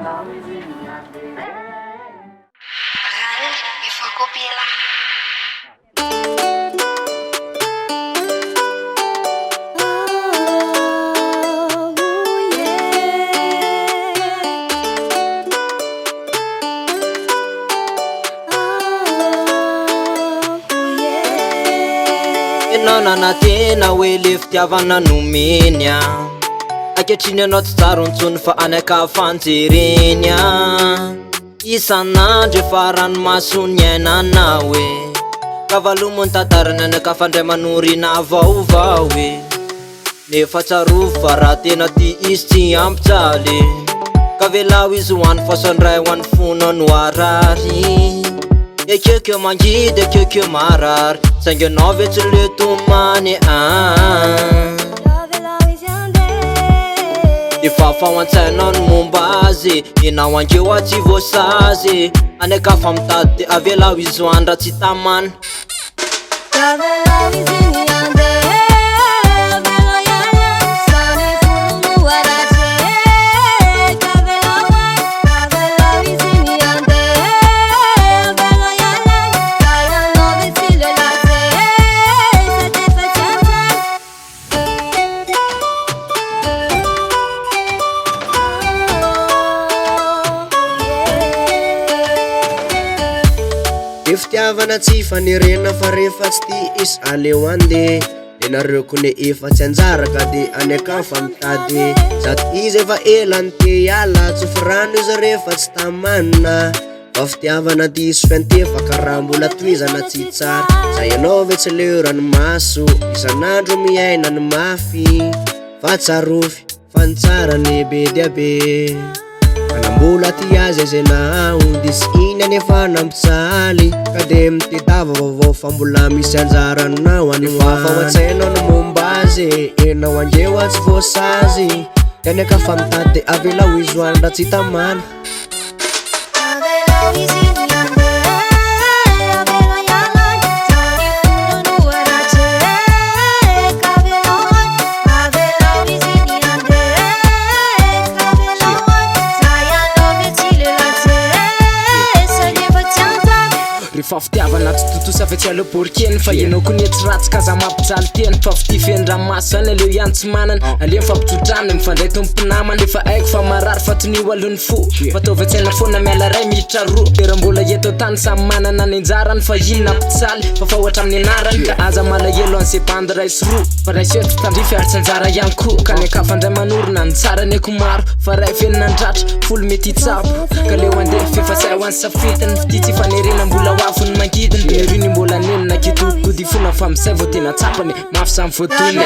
Efa kopela. Nanana tena hoe le fitiavana nomeny a ankehitriny anao tsy tsarontsony fa anaka fanjereny a isan'andro efa ranomasony ainana hoe kavalomony tantarany anaka fandray manorina vaovao hoe nefa tsarovy fa raha tena ty izy tsy ampitsaly ka velao izy hoany fasandray hoany fona no arary ekekeo mangidy ekekeo marary saingy anao ve tsy le tomany efa fahoantsainao no momba azy enao ankeo a tsy voasazy aneka fa mitady de avelao izy hoandra tsy tamany fitiavana tsy fanerena fa rehefa tsy ty isy aleo ande de nareo kone efa tsy anjaraka de aneka fa mitady zato izy efa elany te hiala tsofirano izy rehefa tsy tamanina fa fitiavana ty isy fiantefa karaha mbola toizana tsy tsara zay anao ve tsy leo ranomaso isan'andro miaina ny mafy fa tsarofy fa ny tsarany be dia be mbola ty azy azenao de sy iny anefa nampitsaly ka de mitedava vaovao fa mbola misy anjaranao anefa fahoantsainao no momba azy enao angeo a tsy voasazy de aneka fa mitady de avelao izy hoandra tsy tamana rehefa fitiavana tsy totosa fa tsy aleo borikeny fa enao koa ny tsy ratsy kaza mampijaly teny fa fitifendramaso zany aleo ihany tsy manana aleo fampitsodrany mifandray tomponamana efa aiko fa marary fa tony alony fo fa taovatsaina foana miala ray miditra roa de raha mbola eto tany samy manana ny anjarany fa inona mpitsaly fa ohatra amin'ny anarany ka aza malahelo an'izay bandy ray sy roa fa ray sy eto tandry fiaritsy anjara ihany koa ka ny akafandray manorona ny tsara ny aiko maro fa ray feninandratra folo mety hitsabo ka leo andeha fefasay ho any safitiny fity tsy fanerena mbola hoafony mangidiny de riny mbola nenina kitodikody fona fa misay vao tena tsapany mafy samy voatony